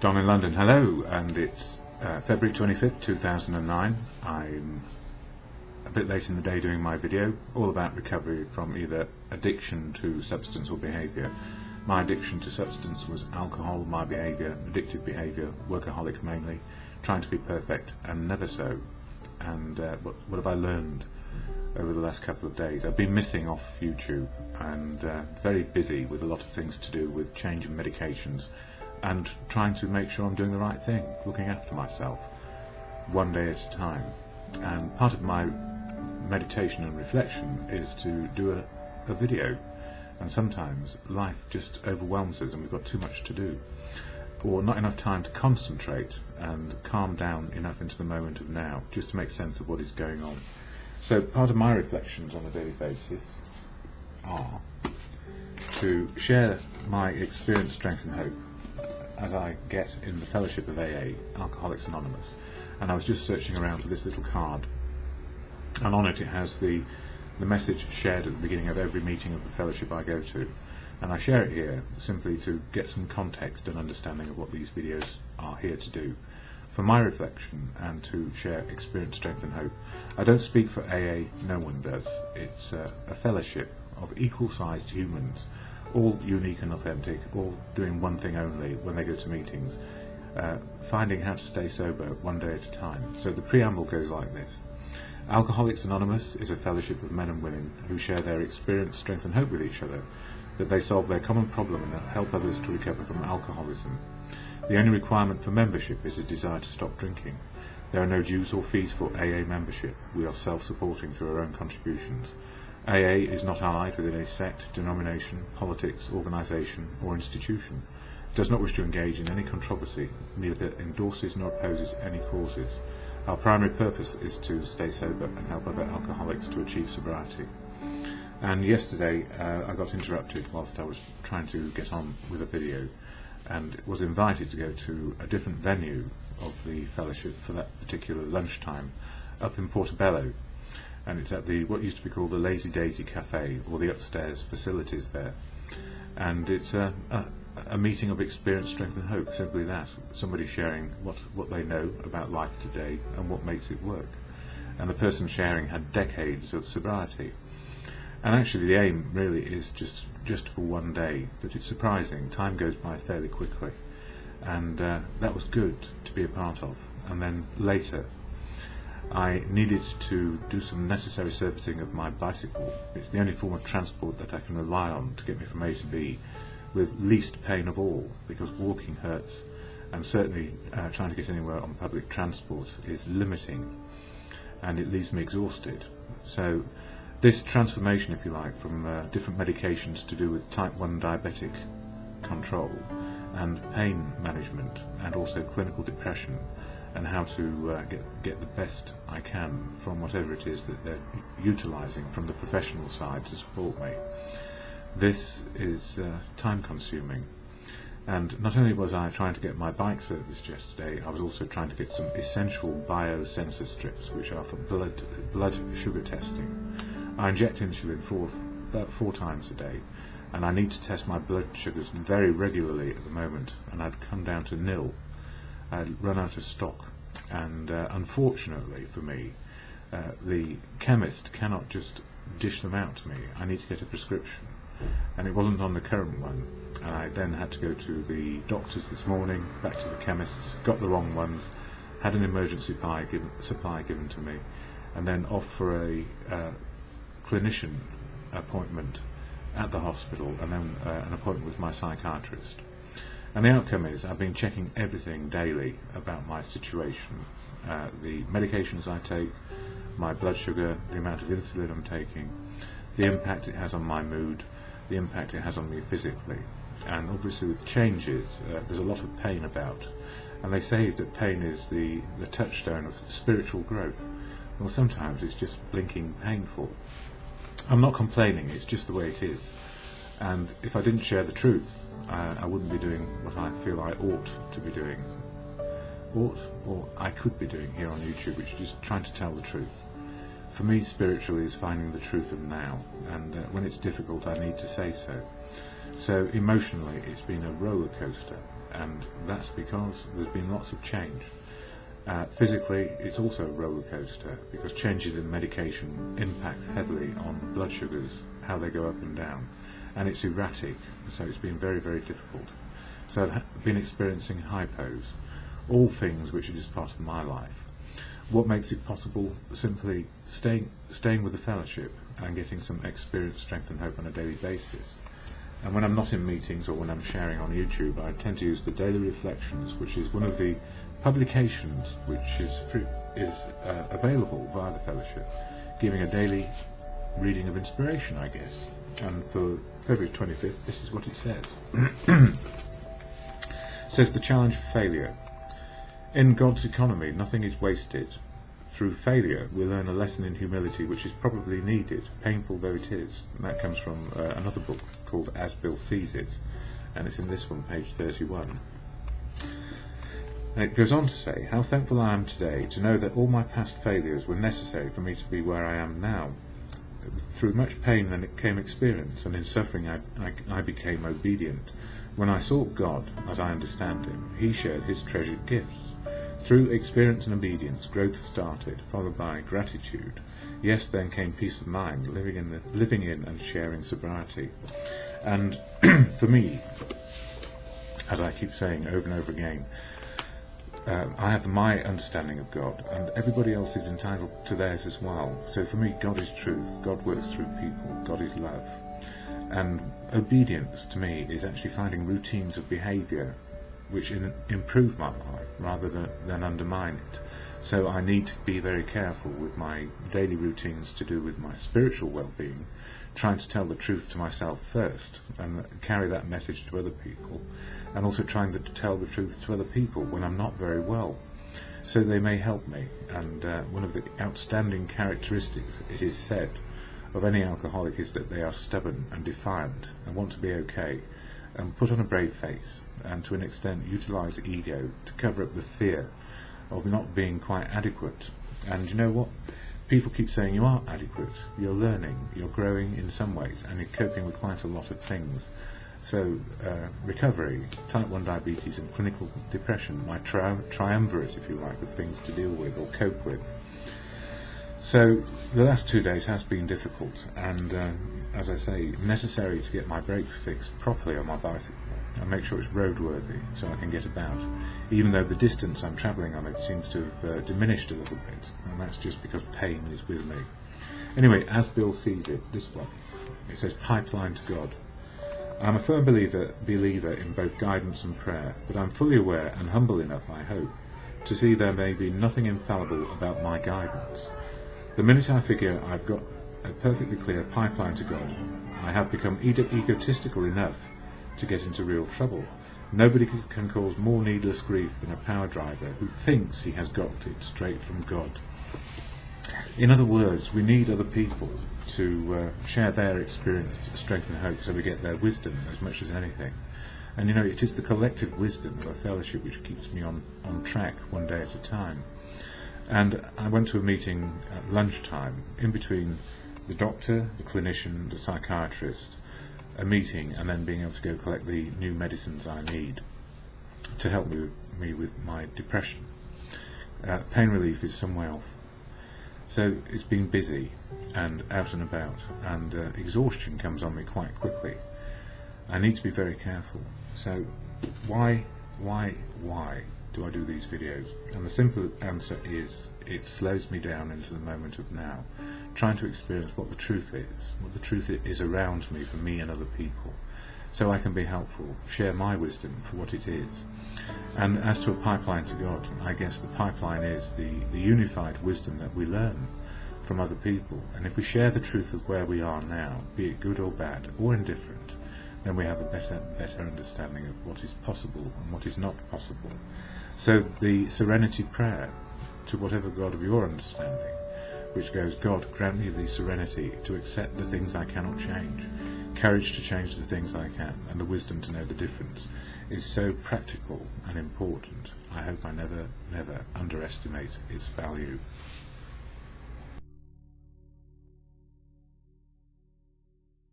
DonInLondon, hello, and it's February 25th, 2009. I'm a bit late in the day doing my video, all about recovery from either addiction to substance or behaviour. My addiction to substance was alcohol, my behaviour, addictive behaviour, workaholic mainly, trying to be perfect and never so. And what have I learned over the last couple of days? I've been missing off YouTube and very busy with a lot of things to do with changing medications and trying to make sure I'm doing the right thing, looking after myself, one day at a time. And part of my meditation and reflection is to do a video, and sometimes life just overwhelms us and we've got too much to do, or not enough time to concentrate and calm down enough into the moment of now, just to make sense of what is going on. So part of my reflections on a daily basis are to share my experience, strength and hope as I get in the fellowship of AA, Alcoholics Anonymous. And I was just searching around for this little card, and on it has the message shared at the beginning of every meeting of the fellowship I go to, and I share it here simply to get some context and understanding of what these videos are here to do, for my reflection and to share experience, strength and hope. I don't speak for AA, no one does. It's a fellowship of equal-sized humans, all unique and authentic, all doing one thing only when they go to meetings, finding how to stay sober one day at a time. So the preamble goes like this. Alcoholics Anonymous is a fellowship of men and women who share their experience, strength and hope with each other, that they solve their common problem and help others to recover from alcoholism. The only requirement for membership is a desire to stop drinking. There are no dues or fees for AA membership. We are self-supporting through our own contributions. AA is not allied with any sect, denomination, politics, organisation or institution. It does not wish to engage in any controversy, neither endorses nor opposes any causes. Our primary purpose is to stay sober and help other alcoholics to achieve sobriety. And yesterday I got interrupted whilst I was trying to get on with a video, and was invited to go to a different venue of the fellowship for that particular lunchtime up in Portobello. And it's at the what used to be called the Lazy Daisy Cafe, or the upstairs facilities there. And it's a meeting of experience, strength and hope, simply that. Somebody sharing what they know about life today and what makes it work. And the person sharing had decades of sobriety. And actually the aim really is just for one day, but it's surprising, time goes by fairly quickly. And that was good to be a part of. And then later, I needed to do some necessary servicing of my bicycle. It's the only form of transport that I can rely on to get me from A to B with least pain of all, because walking hurts, and certainly trying to get anywhere on public transport is limiting, and it leaves me exhausted. So this transformation, if you like, from different medications to do with type 1 diabetic control and pain management and also clinical depression, and how to get the best I can from whatever it is that they're utilising from the professional side to support me. This is time consuming, and not only was I trying to get my bike serviced yesterday, I was also trying to get some essential biosensor strips which are for blood sugar testing. I inject insulin about 4 times a day, and I need to test my blood sugars very regularly at the moment, and I'd come down to nil. I'd run out of stock, and unfortunately for me, the chemist cannot just dish them out to me. I need to get a prescription, and it wasn't on the current one, and I then had to go to the doctors this morning, back to the chemists, got the wrong ones, had an emergency supply given to me, and then off for a clinician appointment at the hospital, and then an appointment with my psychiatrist. And the outcome is I've been checking everything daily about my situation, the medications I take, my blood sugar, the amount of insulin I'm taking, the impact it has on my mood, the impact it has on me physically. And obviously with changes, there's a lot of pain about, and they say that pain is the touchstone of spiritual growth. Well, sometimes it's just blinking painful. I'm not complaining, it's just the way it is. And if I didn't share the truth, I wouldn't be doing what I feel I ought to be doing. Or I could be doing here on YouTube, which is trying to tell the truth. For me, spiritually is finding the truth of now, and when it's difficult I need to say so. So emotionally it's been a roller coaster, and that's because there's been lots of change. Physically, it's also a roller coaster, because changes in medication impact heavily on blood sugars, how they go up and down, and it's erratic, so it's been very, very difficult. So I've been experiencing hypos, all things which are just part of my life. What makes it possible? Simply staying with the fellowship and getting some experience, strength and hope on a daily basis. And when I'm not in meetings or when I'm sharing on YouTube, I tend to use the Daily Reflections, which is one of the publications which is available via the fellowship, giving a daily reading of inspiration, I guess. And for February 25th, this is what it says. It says, the challenge of failure. In God's economy, nothing is wasted. Through failure, we learn a lesson in humility which is probably needed, painful though it is. And that comes from another book called As Bill Sees It, and it's in this one, page 31. And it goes on to say, how thankful I am today to know that all my past failures were necessary for me to be where I am now. Through much pain then came experience, and in suffering I became obedient. When I sought God, as I understand Him, He shared His treasured gifts. Through experience and obedience, growth started, followed by gratitude. Yes, then came peace of mind, living in and sharing sobriety. And for me, as I keep saying over and over again, I have my understanding of God, and everybody else is entitled to theirs as well. So for me, God is truth, God works through people, God is love. And obedience to me is actually finding routines of behaviour which improve my life rather than undermine it. So I need to be very careful with my daily routines to do with my spiritual well-being, trying to tell the truth to myself first and carry that message to other people, and also trying to tell the truth to other people when I'm not very well, so they may help me. And one of the outstanding characteristics, it is said, of any alcoholic is that they are stubborn and defiant and want to be okay, and put on a brave face, and to an extent utilise ego to cover up the fear of not being quite adequate. And you know what? People keep saying you are adequate, you're learning, you're growing in some ways, and you're coping with quite a lot of things. So recovery, type 1 diabetes and clinical depression, my triumvirate, if you like, of things to deal with or cope with. So the last 2 days has been difficult, and as I say, necessary to get my brakes fixed properly on my bicycle and make sure it's roadworthy so I can get about, even though the distance I'm travelling on it seems to have diminished a little bit, and that's just because pain is with me. Anyway, as Bill sees it, this one, it says, pipeline to God. I'm a firm believer in both guidance and prayer, but I'm fully aware and humble enough, I hope, to see there may be nothing infallible about my guidance. The minute I figure I've got a perfectly clear pipeline to God, I have become egotistical enough to get into real trouble. Nobody can cause more needless grief than a power driver who thinks he has got it straight from God. In other words, we need other people to share their experience, strength and hope, so we get their wisdom as much as anything. And you know, it is the collective wisdom of a fellowship which keeps me on track one day at a time. And I went to a meeting at lunchtime, in between the doctor, the clinician, the psychiatrist, a meeting, and then being able to go collect the new medicines I need to help me with my depression. Pain relief is some way off. So it's been busy and out and about, and exhaustion comes on me quite quickly. I need to be very careful. So why do I do these videos? And the simple answer is, it slows me down into the moment of now, trying to experience what the truth is around me, for me and other people, so I can be helpful, share my wisdom for what it is. And as to a pipeline to God, I guess the pipeline is the unified wisdom that we learn from other people, and if we share the truth of where we are now, be it good or bad or indifferent, then we have a better understanding of what is possible and what is not possible. So the serenity prayer to whatever God of your understanding, which goes, God, grant me the serenity to accept the things I cannot change, courage to change the things I can, and the wisdom to know the difference, is so practical and important. I hope I never underestimate its value.